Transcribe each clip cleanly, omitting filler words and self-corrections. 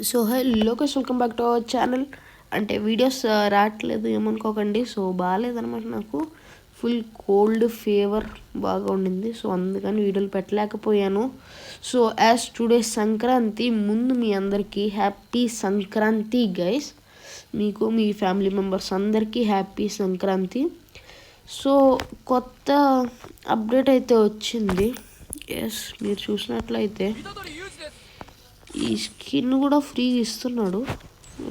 So hello guys, welcome back to our channel. అంటే videos రావట్లేదు ఏమనుకోకండి. సో బాగాలేదనమాట, నాకు ఫుల్ కోల్డ్ ఫీవర్ బాగా ఉండింది. సో అందుకని వీడియోలు పెట్టలేకపోయాను. సో యాజ్ టుడే సంక్రాంతి, ముందు మీ అందరికీ హ్యాపీ సంక్రాంతి గైస్. మీకు మీ ఫ్యామిలీ మెంబర్స్ అందరికీ హ్యాపీ సంక్రాంతి. సో కొత్త అప్డేట్ అయితే వచ్చింది. ఎస్, మీరు చూసినట్లయితే ఈ స్కిన్ కూడా ఫ్రీ ఇస్తున్నాడు.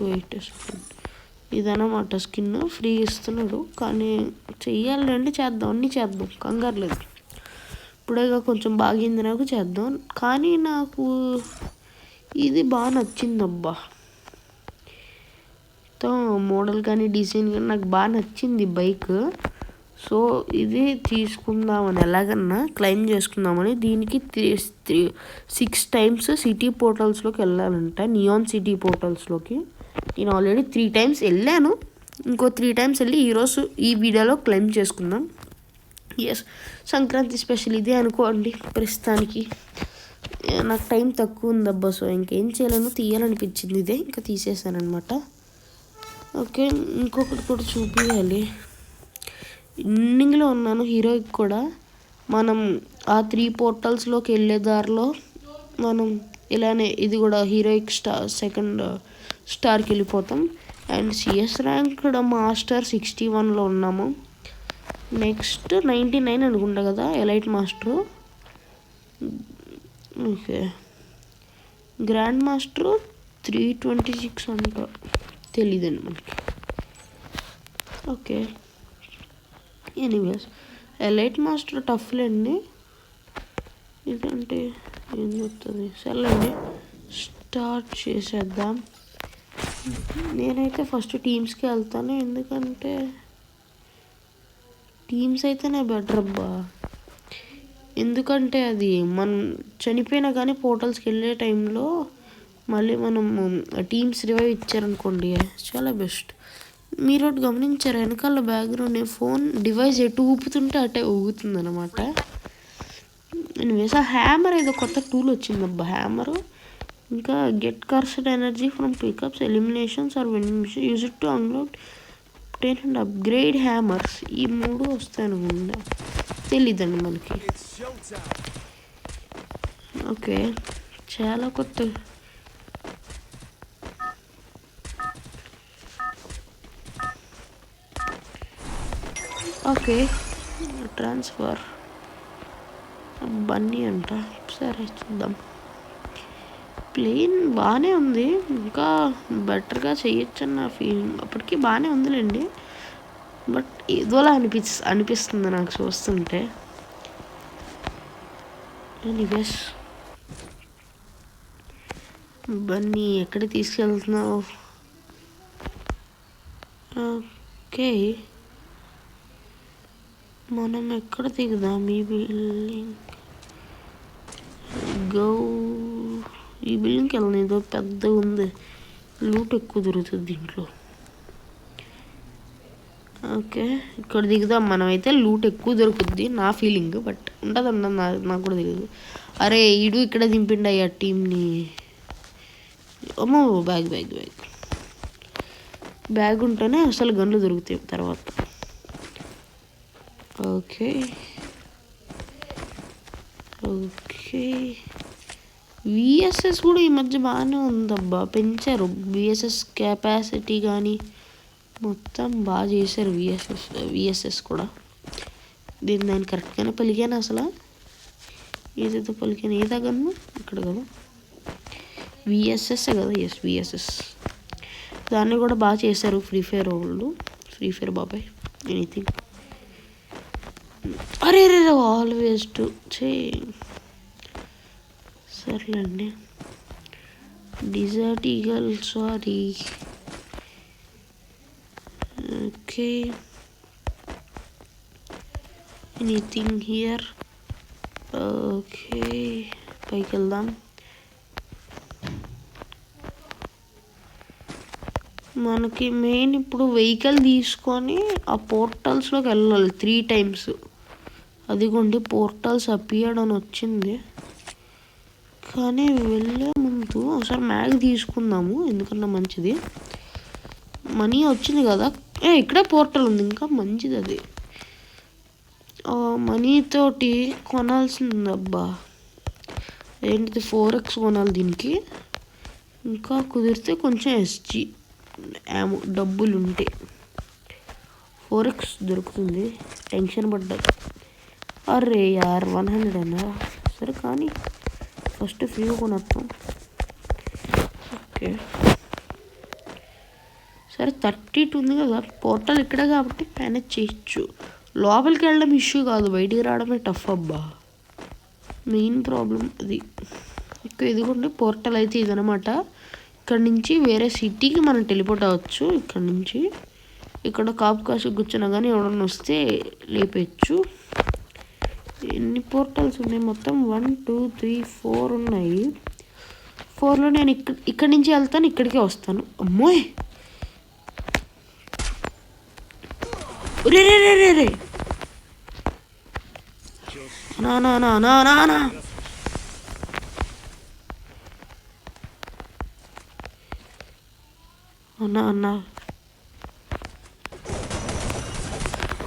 వెయిట్, ఇదన్నమాట స్కిన్ ఫ్రీ ఇస్తున్నాడు. కానీ చెయ్యాలండి, చేద్దాం, అన్నీ చేద్దాం, కంగారు లేదు. ఇప్పుడేగా కొంచెం బాగింది, నాకు చేద్దాం. కానీ నాకు ఇది బాగా నచ్చిందబ్బా. మోడల్ కానీ డిజైన్ కానీ నాకు బాగా నచ్చింది బైక్. సో ఇది తీసుకుందామని, ఎలాగన్నా క్లైమ్ చేసుకుందామని. దీనికి 6 times సిటీ పోర్టల్స్లోకి వెళ్ళాలంట, నియాన్ సిటీ పోర్టల్స్లోకి. నేను ఆల్రెడీ 3 times వెళ్ళాను, ఇంకో 3 times వెళ్ళి ఈరోజు ఈ వీడియోలో క్లైమ్ చేసుకుందాం. ఎస్, సంక్రాంతి స్పెషల్ ఇదే అనుకోండి ప్రస్తుతానికి. నాకు టైం తక్కువ ఉందబ్బా, సో ఇంకేం చేయలేను, తీయాలనిపించింది ఇదే, ఇంకా తీసేసాను అనమాట. ఓకే, ఇంకొకటి కూడా చూపించాలి. ఎండింగ్లో ఉన్నాను హీరోయిక్ కూడా. మనం ఆ 3 portalsలోకి వెళ్ళే దారిలో మనం ఇలానే ఇది కూడా హీరోయిక్ సెకండ్ స్టార్కి వెళ్ళిపోతాం. అండ్ సిఎస్ ర్యాంక్ కూడా మాస్టర్ 61లో ఉన్నాము. నెక్స్ట్ 99 అనుకుంటా కదా elite master. Okay, grand master 326 అంట, తెలీదండి మనకి. ఓకే, ఎనీవేస్ ఎలైట్ మాస్టర్ టఫ్లేండి. ఇదంటే ఏం చెప్తుంది, సర్లేండి స్టార్ట్ చేసేద్దాం. నేనైతే ఫస్ట్ టీమ్స్కి వెళ్తాను, ఎందుకంటే టీమ్స్ అయితేనే బెటర్ అబ్బా. ఎందుకంటే అది మనం చనిపోయినా కానీ పోర్టల్స్కి వెళ్ళే టైంలో మళ్ళీ మనం టీమ్స్ రివైవ్ ఇచ్చారనుకోండి, చాలా బెస్ట్. మీరు ఒకటి గమనించారు, వెనకాల బ్యాక్గ్రౌండ్ ఫోన్ డివైస్ ఎటు ఊపుతుంటే అటే ఊగుతుంది అనమాట. ఎనీవేస్, ఆ హ్యామర్ ఏదో కొత్త టూల్ వచ్చిందబ్బా, హ్యామర్. ఇంకా get cursed energy from pickups, eliminations or vending machine, use it to unlock 10 and upgrade hammers. ఈ 3 వస్తాయి అనుకుంటా, తెలీదండి మనకి. ఓకే, చాలా కొత్త. ఓకే, ట్రాన్స్ఫర్ బన్నీ అంట, సరే చూద్దాం. ప్లేన్ బాగానే ఉంది, ఇంకా బెటర్గా చేయొచ్చన్న ఫీలింగ్. అప్పటికి బాగానే ఉందిలేండి, బట్ ఏదోలా అనిపిస్తుంది నాకు చూస్తుంటే. ఎనీవేస్, బన్నీ ఎక్కడ తీసుకెళ్తున్నావు? ఓకే, మనం ఎక్కడ దిగుదాం? ఈ బిల్డింగ్ గో, ఈ బిల్డింగ్కి వెళ్ళను, ఏదో పెద్ద ఉంది, లూట్ ఎక్కువ దొరుకుతుంది దీంట్లో. ఓకే, ఇక్కడ దిగుదాం మనం. అయితే లూట్ ఎక్కువ దొరుకుద్ది నా ఫీలింగ్, బట్ ఉంటుందన్న నాకు కూడా తెలియదు. అరే ఈడు ఇక్కడ దింపిండయ్యా టీంని. అమ్మో, బ్యాగ్ బ్యాగ్ బ్యాగ్ బ్యాగ్ ఉంటేనే అసలు గన్లు దొరుకుతాయి తర్వాత. ఓకే ఓకే, విఎస్ఎస్ కూడా ఈ మధ్య బాగానే ఉందబ్బా, పెంచారు విఎస్ఎస్ కెపాసిటీ కానీ మొత్తం బాగా చేశారు. విఎస్ఎస్ కూడా దాన్ని కరెక్ట్గానే పలికాను అసలు. ఏదైతే పలికాను, ఏ తగ్గను ఇక్కడ కదా, విఎస్ఎస్ కదా. ఎస్, విఎస్ఎస్ దాన్ని కూడా బాగా చేశారు ఫ్రీ ఫైర్ వాళ్ళు. ఫ్రీ ఫైర్ బాబాయ్, ఎనీథింగ్. అరే రే, ఆల్వేస్ టు చే, సర్లేండి. Desert eagle, sorry. Okay, anything here. Okay, పైకి వెళ్దాం. మనకి మెయిన్ ఇప్పుడు వెహికల్ తీసుకొని ఆ పోర్టల్స్లోకి వెళ్ళాలి 3 times. అదిగోండి పోర్టల్స్ అపియర్డ్ అని వచ్చింది, కానీ వెళ్ళే ముందు ఒకసారి మ్యాగ్ తీసుకుందాము, ఎందుకన్నా మంచిది. మనీ వచ్చింది కదా, ఇక్కడే పోర్టల్ ఉంది, ఇంకా మంచిది అది. మనీతోటి కొనాల్సింది అబ్బా, ఏంటిది 4x కొనాలి దీనికి. ఇంకా కుదిరితే కొంచెం SG డబ్బులు ఉంటే 4x దొరుకుతుంది. టెన్షన్ పడ్డా. అరే యార్ 100 అన్నా సరే, కానీ ఫస్ట్ ఫ్రీ కొనొస్తాం. ఓకే సరే, 32 ఉంది కదా, పోర్టల్ ఇక్కడే కాబట్టి మేనేజ్ చేయొచ్చు. లోపలికి వెళ్ళడం ఇష్యూ కాదు, బయటికి రావడమే టఫ్ అబ్బా, మెయిన్ ప్రాబ్లం అది. ఇక్కడ ఇదిగోండి పోర్టల్ అయితే ఇదనమాట. ఇక్కడ నుంచి వేరే సిటీకి మనం టెలిపోర్ట్ అవ్వచ్చు. ఇక్కడ నుంచి ఇక్కడ కాపు కాసు కూర్చున్నా కానీ ఎవడన్నా వస్తే లేపచ్చు. ఎన్ని పోర్టల్స్ ఉన్నాయి మొత్తం? 1 2 3 4 ఉన్నాయి. 4లో నేను ఇక్కడి నుంచి వెళ్తాను, ఇక్కడికే వస్తాను. అమ్మోయ్ రే రే రే రే రే నా నా నా నా నా నా అన్నా అన్నా,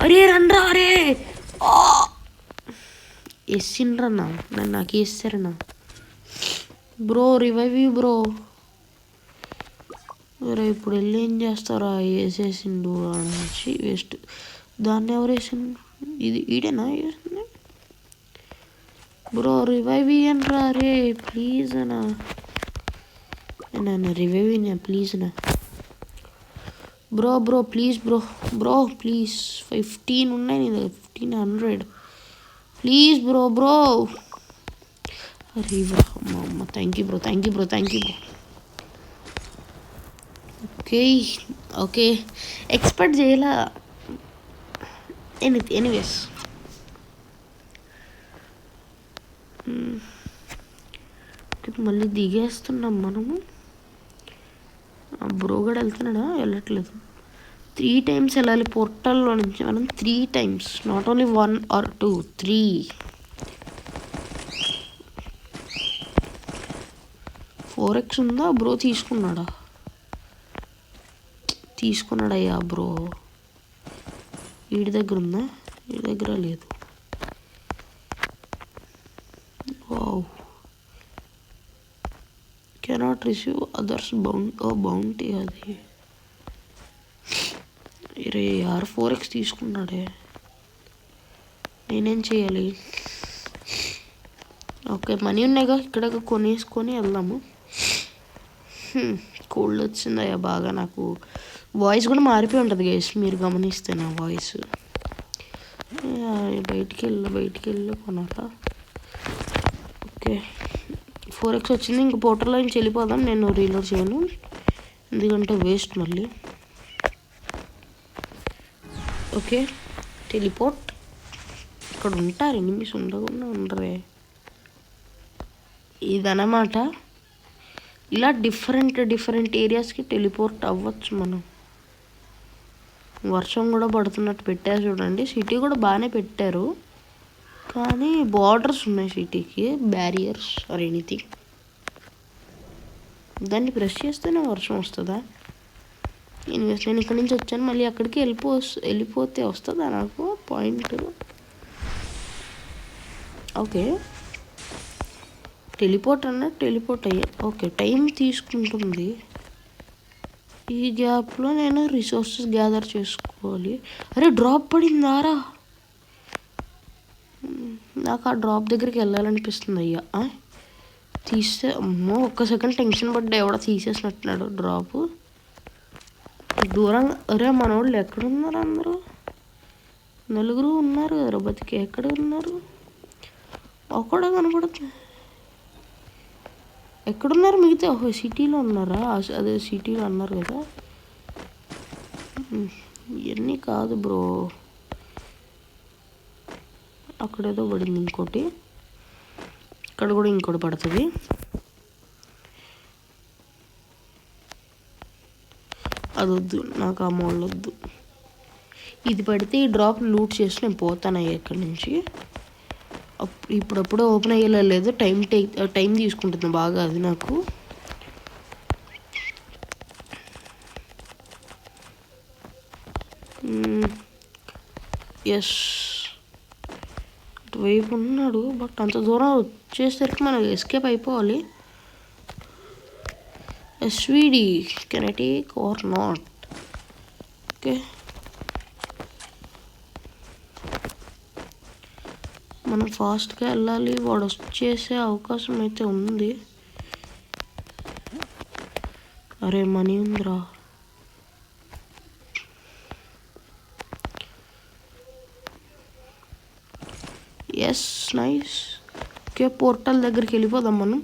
అరే రండ్రా, అరే వేసిండ్రన్నా, నన్ను నాకు వేస్తారన్నా. Bro revive bro. అరే ఇప్పుడు వెళ్ళి ఏం చేస్తారా, వేసేసిండు అనేసి వేస్ట్. దాన్ని ఎవరు వేసిండు? ఇది ఈడేనా వేసింది? బ్రో రివైవ్ ఇయ్యండ్రా, అరే ప్లీజ్ అన్నా, నన్ను రివైవ్ ఇయ్యా ప్లీజ్ అన్నా. Bro bro please bro, bro please 15 ఉన్నాయి నీ దగ్గర, 1500 ప్లీజ్ బ్రో. బ్రో అరే బ్రో, అమ్మ thank you bro, thank you bro, thank you bro. Okay okay, expect చేయాల. ఎనీవేస్ మళ్ళీ దిగేస్తున్నాం మనము. బ్రో కూడా వెళ్తున్నాడా? వెళ్ళట్లేదు. 3 times వెళ్ళాలి పోర్టల్లో నుంచి మనం, 3 times, not only 1 or 2, 3. Forex ఉందా? బ్రో తీసుకున్నాడయ్యా బ్రో. వీడి దగ్గర ఉందా? వీడి దగ్గర లేదు. Wow, cannot receive others bounty. అది ఇరే యార్ 4x తీసుకున్నాడే, నేనేం చేయాలి? ఓకే మనీ ఉన్నాయిగా, ఇక్కడ కొనేసుకొని వెళ్దాము. కోల్డ్ వచ్చిందయ్యా బాగా, నాకు వాయిస్ కూడా మారిపోయి ఉంటుంది గైస్, మీరు గమనిస్తే నా వాయిస్. బయటికి వెళ్ళి కొనాలా? ఓకే 4x వచ్చింది, ఇంక పోర్టల్లో నుంచి వెళ్ళిపోదాం. నేను రీలోడ్ చేయను ఎందుకంటే వేస్ట్ మళ్ళీ. ఓకే టెలిపోర్ట్, ఇక్కడ ఉంటారు ఎనిమిస్, ఉండకుండా ఉండరే. ఇదన్నమాట, ఇలా డిఫరెంట్ ఏరియాస్కి టెలిపోర్ట్ అవ్వచ్చు మనం. వర్షం కూడా పడుతున్నట్టు పెట్టారు చూడండి. సిటీ కూడా బాగానే పెట్టారు, కానీ బార్డర్స్ ఉన్నాయి సిటీకి, బ్యారియర్స్ ఆర్ ఎనీథింగ్. దాన్ని ప్రెస్ చేస్తేనే వర్షం వస్తుందా? నేను ఇక్కడి నుంచి వచ్చాను, మళ్ళీ అక్కడికి వెళ్ళిపోతే వస్తుందా నాకు పాయింట్? ఓకే టెలిపోర్ట్ అయ్యా. ఓకే టైం తీసుకుంటుంది. ఈ గ్యాప్లో నేను రిసోర్సెస్ గ్యాదర్ చేసుకోవాలి. అరే డ్రాప్ పడిందారా, నాకు ఆ డ్రాప్ దగ్గరికి వెళ్ళాలనిపిస్తుంది అయ్యా. తీస్తే అమ్మో, ఒక్క సెకండ్ టెన్షన్ పడ్డా, ఎవడో తీసేసినట్టున్నాడు డ్రాప్ దూరంగా. అరే మన వాళ్ళు ఎక్కడున్నారు? అందరూ 4 ఉన్నారు కదా బతికి, ఎక్కడ ఉన్నారు? ఒకడే కనపడుతుంది. ఎక్కడున్నారు మిగతా? ఓహో సిటీలో ఉన్నారా? అదే సిటీలో అన్నారు కదా. ఇవన్నీ కాదు బ్రో, అక్కడేదో పడింది ఇంకోటి, ఇక్కడ కూడా ఇంకోటి పడుతుంది. అది వద్దు నాకు, ఆ మోళ్ళు వద్దు. ఇది పడితే ఈ డ్రాప్ లూట్ చేసి నేను పోతాను ఇక్కడి నుంచి. ఇప్పుడప్పుడు ఓపెన్ అయ్యేలేదు, టైం తీసుకుంటుంది బాగా అది నాకు. ఎస్, ఇటువైపు ఉన్నాడు, బట్ అంత దూరం వచ్చేసరికి మనం ఎస్కేప్ అయిపోవాలి. SVD can I take or not? Okay, మనం ఫాస్ట్గా వెళ్ళాలి, వాడు వచ్చేసే అవకాశం అయితే ఉంది. అరే మనీ ఉందిరా. Yes, nice. ఓకే, పోర్టల్ దగ్గరికి వెళ్ళిపోదాం మనం.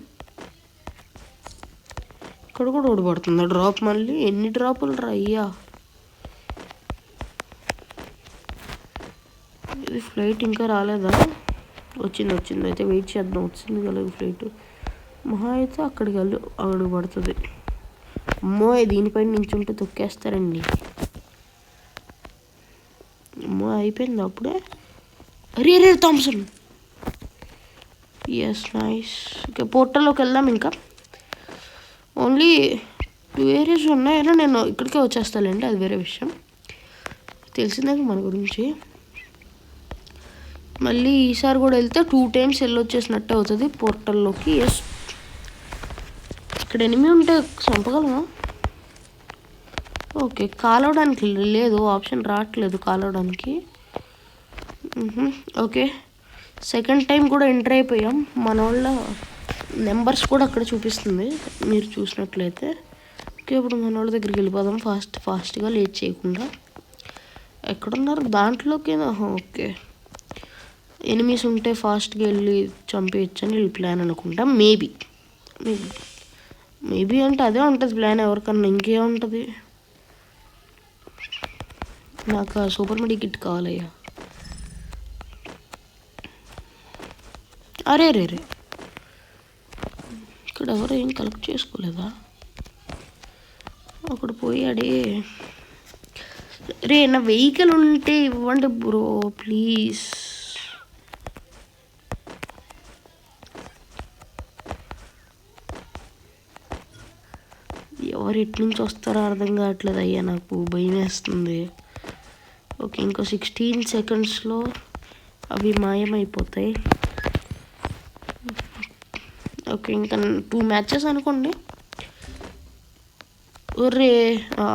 ఇక్కడ కూడా ఓడిపడుతుంది డ్రాప్. మళ్ళీ ఎన్ని డ్రాపులు రా అయ్యా. ఇది ఫ్లైట్ ఇంకా రాలేదా? వచ్చింది అయితే వెయిట్ చేద్దాం. వచ్చింది కదా ఫ్లైట్. మహా అయితే అక్కడికి అడుగు పడుతుంది. అమ్మో, దీనిపైన నించుంటే తొక్కేస్తారండి. అమ్మో, అయిపోయింది అప్పుడే. అరే థామ్సన్. Yes, nice. ఓకే, పోర్టల్లోకి వెళ్దాం. ఇంకా ఓన్లీ 2 ఏరియాస్ ఉన్నాయని నేను ఇక్కడికే వచ్చేస్తానండి, అది వేరే విషయం. తెలిసిందే మన గురించి. మళ్ళీ ఈసారి కూడా వెళ్తే 2 times వెళ్ళొచ్చేసినట్టే అవుతుంది పోర్టల్లోకి. ఎస్, ఇక్కడ ఎనిమి ఉంటే చంపగలమా? ఓకే, కాలవడానికి లేదు, ఆప్షన్ రావట్లేదు కాలవడానికి. ఓకే, సెకండ్ టైం కూడా ఎంటర్ అయిపోయాం. మన వాళ్ళ నెంబర్స్ కూడా అక్కడ చూపిస్తుంది మీరు చూసినట్లయితే. ఓకే, ఇప్పుడు మన వాళ్ళ దగ్గరికి వెళ్ళిపోదాం ఫాస్ట్గా, లేట్ చేయకుండా. ఎక్కడున్నారు? దాంట్లోకి. ఓకే, ఎనిమీస్ ఉంటే ఫాస్ట్గా వెళ్ళి చంపేయచ్చు అని వీళ్ళ ప్లాన్ అనుకుంటా. మేబీ అంటే అదే ఉంటుంది ప్లాన్, ఎవరికన్నా ఇంకేముంటుంది. నాకు ఆ సూపర్ మెడి కిట్ కావాలయ్యా. అరే ఇక్కడ ఎవరు ఏం కలెక్ట్ చేసుకోలేదా? అక్కడ పోయాడే. రే, నా వెహికల్ ఉంటే ఇవ్వండి బ్రో ప్లీజ్. ఎవరు ఎట్నుంచి వస్తారో అర్థం కావట్లేదు అయ్యా, నాకు భయం వేస్తుంది. ఓకే, ఇంకో 16 secondsలో అవి మాయమైపోతాయి. ఓకే, ఇంకా 2 matches అనుకోండి. ఒరే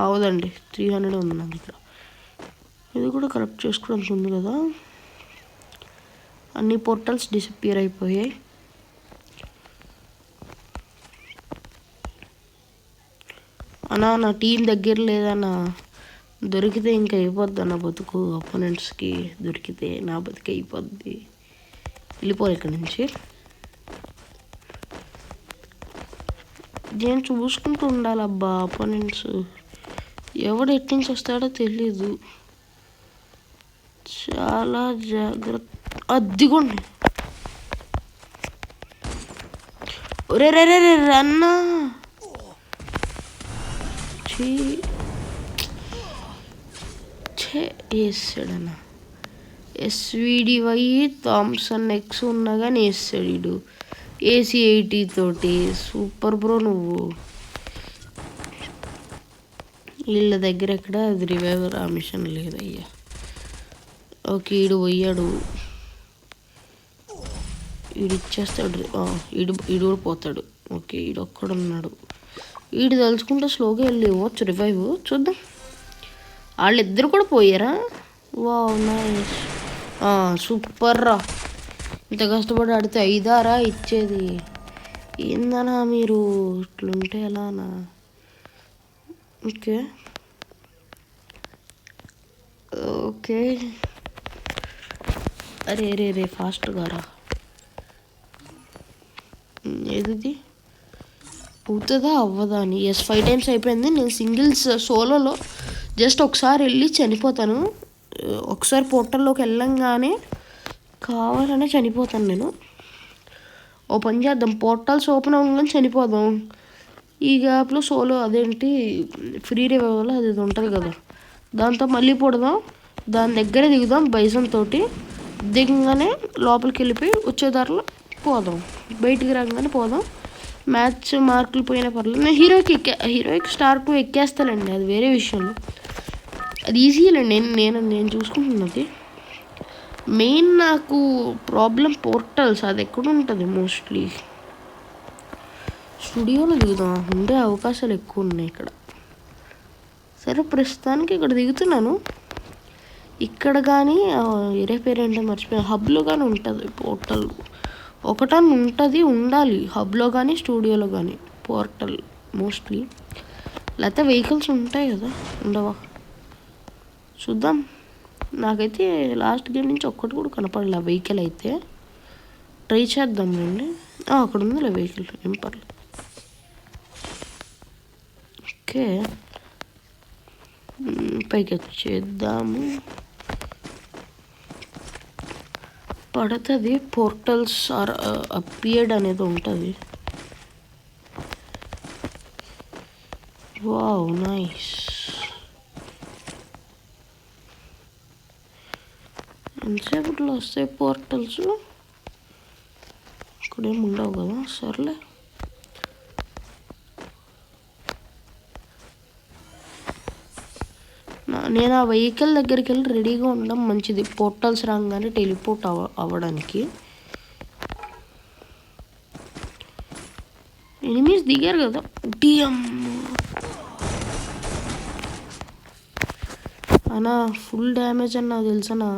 అవదండి, 300 ఉంది నాకు ఇక్కడ. ఇది కూడా కరెక్ట్ చేసుకోవడానికి ఉంది కదా. అన్ని పోర్టల్స్ డిసప్పియర్ అయిపోయాయి. అన్నా, నా టీం దగ్గర లేదన్నా. దొరికితే ఇంకా అయిపోద్ది అన్న బతుకు. అపోనెంట్స్కి దొరికితే నా బతుకు అయిపోద్ది. వెళ్ళిపోయి ఇక్కడి నుంచి. నేను చూసుకుంటూ ఉండాలబ్బా. అపోనెంట్స్ ఎవడు ఎట్నుంచి వస్తాడో తెలీదు, చాలా జాగ్రత్త. అద్దిగోండి. ఒరే రన్నా. వేసాడన్నా. SVDY థామ్సన్ ఎక్స్ ఉన్నా కానీ వేస్తాడు వీడు. AC80 తోటి. సూపర్ బ్రో నువ్వు. వీళ్ళ దగ్గర ఎక్కడ అది రివైవర్ ఆ మిషన్ లేదయ్యా. ఓకే, ఈడు పోయాడు. ఈడు ఇచ్చేస్తాడు. ఈడు కూడా పోతాడు. ఓకే, ఈడు ఒక్కడున్నాడు. ఈడు తలుచుకుంటే స్లోగా వెళ్ళి ఇవ్వచ్చు రివైవ్. చూద్దాం. వాళ్ళిద్దరు కూడా పోయారా? Wow, nice. సూపర్ రా. ఇంత కష్టపడి ఆడితే 5 ఇచ్చేది. ఏందనా మీరు ఇట్లుంటే ఎలానా? Okay okay. అరే ఫాస్ట్గా రా. ఏది అవుతుందా అవ్వదా అని. 5 times అయిపోయింది. నేను సింగిల్స్ సోలోలో జస్ట్ ఒకసారి వెళ్ళి చనిపోతాను. ఒకసారి పోర్టల్లోకి వెళ్ళంగానే కావాలనే చనిపోతాను నేను. ఓ పని చేద్దాం, పోర్టల్స్ ఓపెన్ అవ్వగానే చనిపోదాం. ఈ గ్యాప్లో సోలో అదేంటి ఫ్రీ రివైవల్ అది ఉంటుంది కదా, దాంతో మళ్ళీ పొడదాం. దాని దగ్గరే దిగుదాం బైజన్ తోటి. దిగంగానే లోపలికి వెళ్ళిపోయి వచ్చే దారిలో పోదాం, బయటికి రాగానే పోదాం. మ్యాచ్ మార్కులు పోయినా పర్లేదు. నేను హీరోయిక్ స్టార్ 2 ఎక్కేస్తానండి, అది వేరే విషయంలో. అది ఈజీలేండి, నేను చూసుకుంటున్నది. మెయిన్ నాకు ప్రాబ్లం పోర్టల్స్, అది ఎక్కడ ఉంటుంది మోస్ట్లీ. స్టూడియోలో దిగుదాం, ఉండే అవకాశాలు ఎక్కువ ఉన్నాయి ఇక్కడ. సరే ప్రస్తుతానికి ఇక్కడ దిగుతున్నాను. ఇక్కడ కానీ వేరే పేరు ఏంటో మర్చిపోయా, హబ్లో కానీ ఉంటుంది పోర్టల్. ఒకటని ఉంటుంది, ఉండాలి హబ్లో కానీ స్టూడియోలో కానీ పోర్టల్ మోస్ట్లీ. లేకపోతే వెహికల్స్ ఉంటాయి కదా, ఉండవా చూద్దాం. నాకైతే లాస్ట్ గేమ్ నుంచి ఒక్కటి కూడా కనపడలే వెహికల్ అయితే. ట్రై చేద్దాం రండి. అక్కడ ఉందిలే వెహికల్, ఏం పర్లేదు. ఓకే పైకి వచ్చేద్దాము. పడుతుంది పోర్టల్స్ ఆర్ అపియర్డ్ అనేది ఉంటుంది. Wow nice. ఎంతసేపట్లో వస్తాయి పోర్టల్స్? ఇక్కడేమి ఉండవు కదా, సర్లే. నేను ఆ వెహికల్ దగ్గరికి వెళ్ళి రెడీగా ఉండడం మంచిది, పోర్టల్స్ రాగానే టెలిపోర్ట్ అవ్వడానికి. ఎనిమీస్ దిగారు కదా, అన్నా ఫుల్ డ్యామేజ్ అన్న తెలుసనా,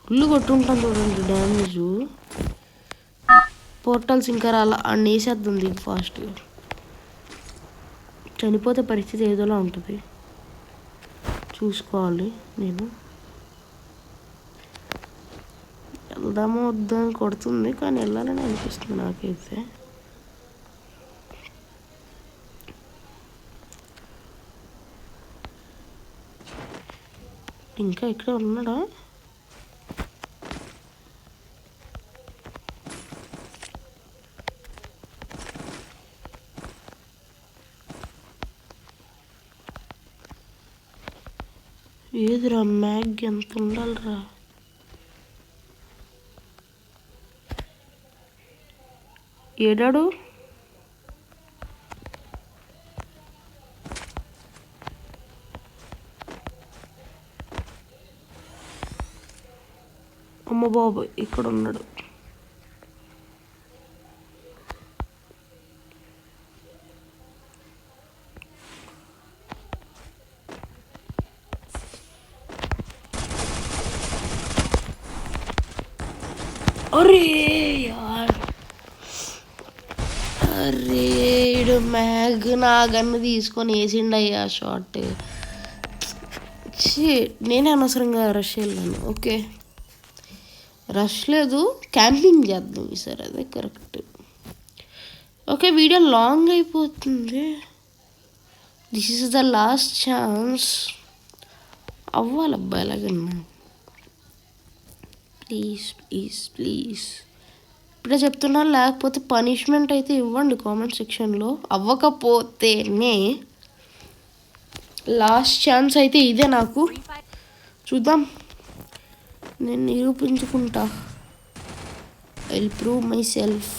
ఫుల్ కొట్టుంటాను చూడండి డ్యామేజ్. పోర్టల్స్ ఇంకా రాలా, అన్నీ వేసేద్దాం ఫాస్ట్గా. చనిపోతే పరిస్థితి ఏదోలా ఉంటుంది, చూసుకోవాలి. నేను వెళ్దామో వద్దని కొడుతుంది, కానీ వెళ్ళాలని అనిపిస్తుంది నాకైతే. ఇంకా ఇక్కడ ఉన్నాడా? ఏదిరా మ్యాగ్ ఎంత ఉండాలిరా? ఏడాడు అమ్మ బాబు ఇక్కడ ఉన్నాడు. అరే యార్, అరే మ్యాగ్ నా గన్ను తీసుకొని వేసిండయ్యా షార్ట్. నేనే అనవసరంగా రష్ వెళ్ళాను. ఓకే రష్ లేదు, క్యాంపింగ్ చేద్దాం ఈసారి, అదే కరెక్ట్. ఓకే వీడియో లాంగ్ అయిపోతుంది. This is the last chance. అవ్వాలబ్బా ఎలాగన్నా, ప్లీజ్ ప్లీజ్ ప్లీజ్. ఇప్పుడే చెప్తున్నాను, లేకపోతే పనిష్మెంట్ అయితే ఇవ్వండి కామెంట్ సెక్షన్లో. అవ్వకపోతేనే లాస్ట్ ఛాన్స్ అయితే ఇదే నాకు. చూద్దాం, నేను నిరూపించుకుంటా. I will prove myself.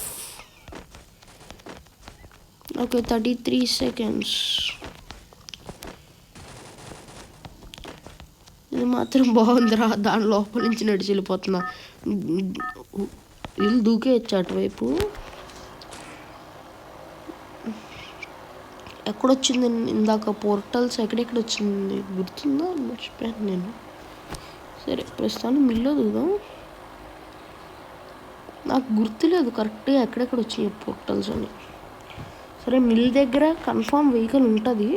Okay 33 seconds. ఇది మాత్రం బాగుందిరా, దాని లోపల నుంచి నడిచి వెళ్ళిపోతున్నా. వీళ్ళు దూకేయచ్చు అటువైపు. ఎక్కడొచ్చింది ఇందాక పోర్టల్స్, ఎక్కడెక్కడ వచ్చింది గుర్తుందా? మర్చిపోయాను నేను. సరే ప్రస్తుతానికి మిల్లో దిగుదాం. నాకు గుర్తులేదు కరెక్ట్గా ఎక్కడెక్కడ వచ్చినాయి పోర్టల్స్ అని. సరే మిల్ దగ్గర కన్ఫామ్ వెహికల్ ఉంటుంది.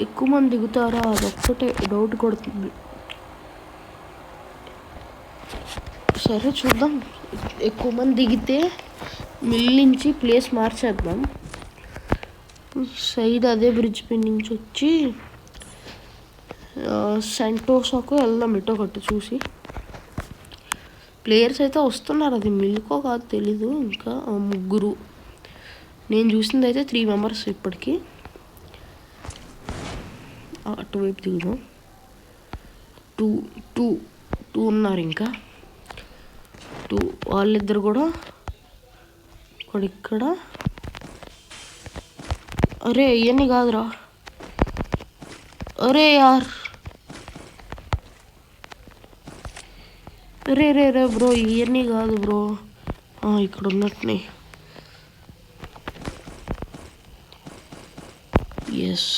ఎక్కువ మంది దిగుతారా అదొక్కటే డౌట్ కొడుతుంది. సరే చూద్దాం, ఎక్కువ మంది దిగితే మిల్ నుంచి ప్లేస్ మార్చేద్దాం. సైడ్ అదే బ్రిడ్జ్ పై నుంచి వచ్చి సెంటోసాకు వెళ్దాం, ఇటో ఒకటి చూసి. ప్లేయర్స్ అయితే వస్తున్నారు, అది మిల్కో కాదు తెలీదు. ఇంకా 3, నేను చూసింది అయితే 3 members ఇప్పటికీ. అటువైపు దిగుదాం. 2 2 ఉన్నారు ఇంకా 2 వాళ్ళిద్దరు కూడా ఇక్కడ. అరే ఇవన్నీ కాదురా, అరే యార్, రే రే రే బ్రో ఇవన్నీ కాదు బ్రో. ఇక్కడ ఉన్నట్టునే. ఎస్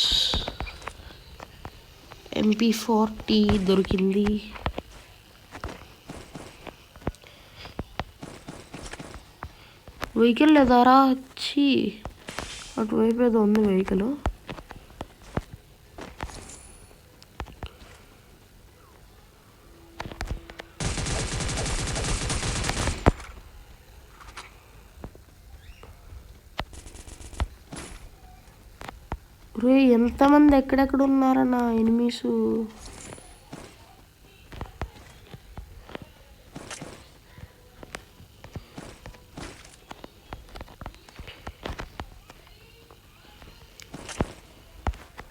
MP40 దొరికింది. వెహికల్ లేదారా? వచ్చి అటువైపు ఏదో ఉంది వెహికల్. రే ఎంతమంది ఎక్కడెక్కడ ఉన్నారన్న ఎనిమీస్.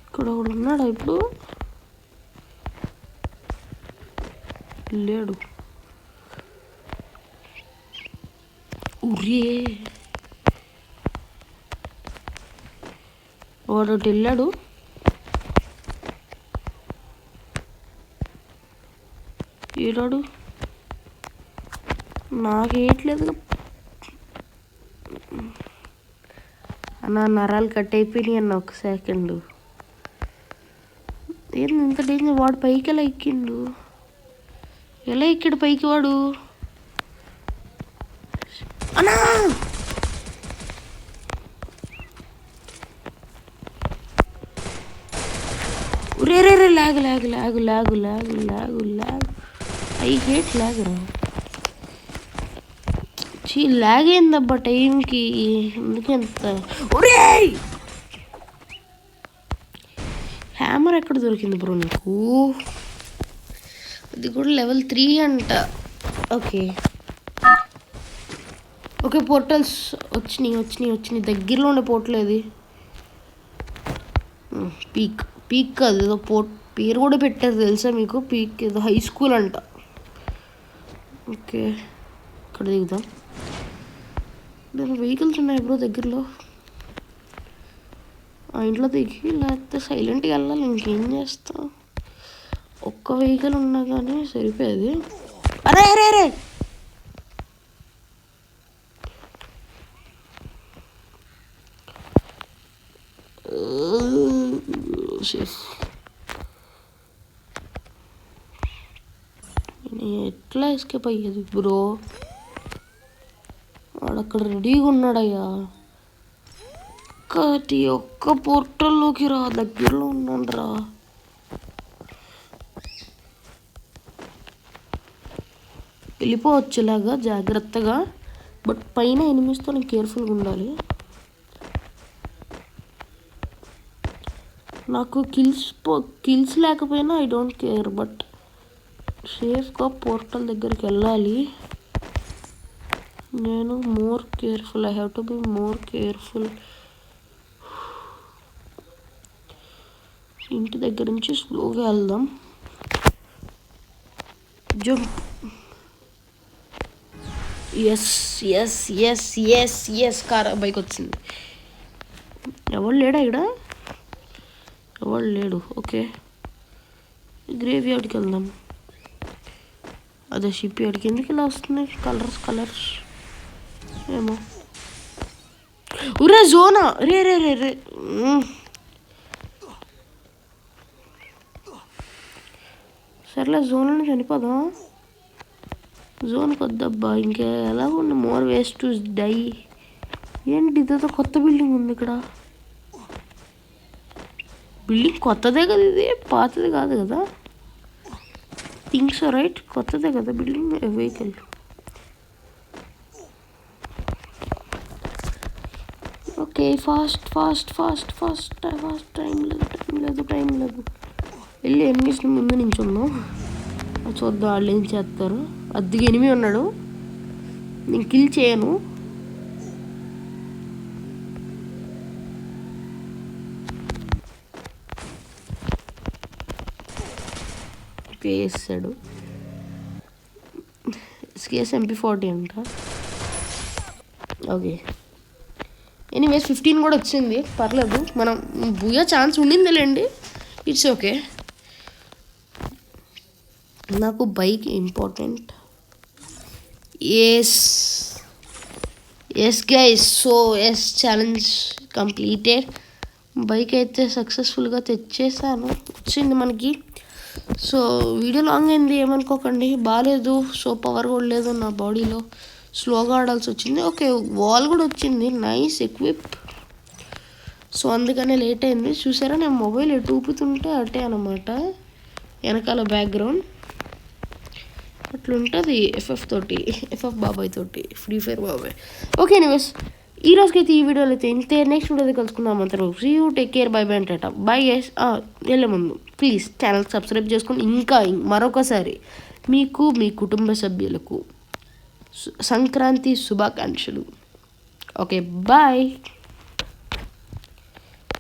ఇక్కడ ఒకడు ఉన్నాడా ఇప్పుడు? లేడు. ఉరే వాడు వెళ్ళాడు. ఈడాడు నాకేయట్లేదు అన్న. నరాలు కట్ అయిపోయినాయి అన్న. 1 సెకండ్. ఏంది ఇంత డేంజర్? వాడు పైకి ఎలా ఎక్కిండు? ఎలా ఎక్కాడు పైకి వాడు? అన్నా రే రే రే lag lag lag lag lag lag lag. I hate lag రా. లాగ్ అయిందబ్బా టైంకి. ఎందుకంత ఒరే హ్యామర్ ఎక్కడ దొరికింది బ్రో నీకు? అది కూడా level 3 అంట. ఓకే ఓకే పోర్టల్స్ వచ్చినాయి. దగ్గరలో ఉండే పోర్టల్ ఏది? పీక్ కాదు, ఏదో పేరు కూడా పెట్టారు తెలుసా మీకు? పీక్ ఏదో హై స్కూల్ అంట. ఓకే ఇక్కడ దిగుదాం. నేను వెహికల్స్ ఉన్నాయి బ్రో దగ్గరలో. ఆ ఇంట్లో దిగి లేకపోతే సైలెంట్గా వెళ్ళాలి. ఇంకేం చేస్తా? ఒక్క వెహికల్ ఉన్నా కానీ సరిపోయేది. అరే అరే అరే ఎట్లా ఎస్కేప్ అయ్యేది బ్రో? వాడక్కడ రెడీగా ఉన్నాడయ్యా. ఒక్క పోర్టల్లోకి రా, దగ్గరలో ఉన్నాడు రా. వెళ్ళిపోవచ్చులాగా జాగ్రత్తగా. బట్ పైన ఎనిమిస్తో నేను కేర్ఫుల్గా ఉండాలి. నాకు కిల్స్ లేకపోయినా ఐ డోంట్ కేర్. బట్ సేఫ్గా పోర్టల్ దగ్గరికి వెళ్ళాలి. నేను more careful. I have to be more careful. ఇంటి దగ్గర నుంచి స్లోగా వెళ్దాం. Jump. Yes yes yes yes yes car bike వచ్చింది. ఎవరు లేడా ఇక్కడ? ఎవరు లేడు. ఓకే గ్రేవ్ యార్డ్కి వెళ్దాం. అదే షిప్ యార్డ్కి. ఎందుకు ఇలా వస్తున్నాయి కలర్స్ ఏమో. ఉరే జోనా. రే రే రే రే సర్లే జోన్లో చనిపోదాం. జోన్కి వద్దబ్బా. ఇంకా ఎలా ఉంది? More waste to die. ఏంటి ఇదేదో కొత్త బిల్డింగ్ ఉంది ఇక్కడ. బిల్డింగ్ కొత్తదే కదా ఇది? పాతది కాదు కదా? Thinks right. కొత్తదే కదా building. Vehicle. Okay fast fast fast fast fast. Time లేదు. వెళ్ళి ఎనిమిస్ ముందు నుంచి ఉన్నాం. చూద్దాం వాళ్ళు ఏం చేస్తారు. అద్దెకి ఎనిమి ఉన్నాడు. నేను కిల్ చేయను. వేసాడు. SKS MP40 అంట. ఓకే, ఎనీవేస్ 15 కూడా వచ్చింది, పర్లేదు. మనం బూయా ఛాన్స్ ఉండిందిలేండి, ఇట్స్ ఓకే. నాకు bike important. Yes guys, so yes, challenge completed. Bike అయితే సక్సెస్ఫుల్గా తెచ్చేసాను, వచ్చింది మనకి. సో వీడియో లాంగ్ అయింది, ఏమనుకోకండి, బాగాలేదు. సో పవర్ కూడా లేదు నా బాడీలో, స్లోగా ఆడాల్సి వచ్చింది. ఓకే, వాల్ కూడా వచ్చింది, నైస్ ఎక్విప్. సో అందుకనే లేట్ అయింది. చూసారా, నేను మొబైల్ ఎటు ఊపుతుంటే అటే అనమాట వెనకాల బ్యాక్గ్రౌండ్. అట్లుంటుంది ఎఫ్ఎఫ్ బాబాయ్ తోటి, ఫ్రీ ఫైర్ బాబాయ్. ఓకే, ఎనీవేస్ ఈ రోజుకైతే ఈ వీడియోలో అయితే ఇంతే. నెక్స్ట్ వీడియో కలుసుకుందాం. అంతలో see you, take care, bye bye అంటట. Bye guys. వెళ్ళే ముందు ప్లీజ్ ఛానల్ సబ్స్క్రైబ్ చేసుకొని, ఇంకా మరొకసారి మీకు మీ కుటుంబ సభ్యులకు సంక్రాంతి శుభాకాంక్షలు. Okay, bye.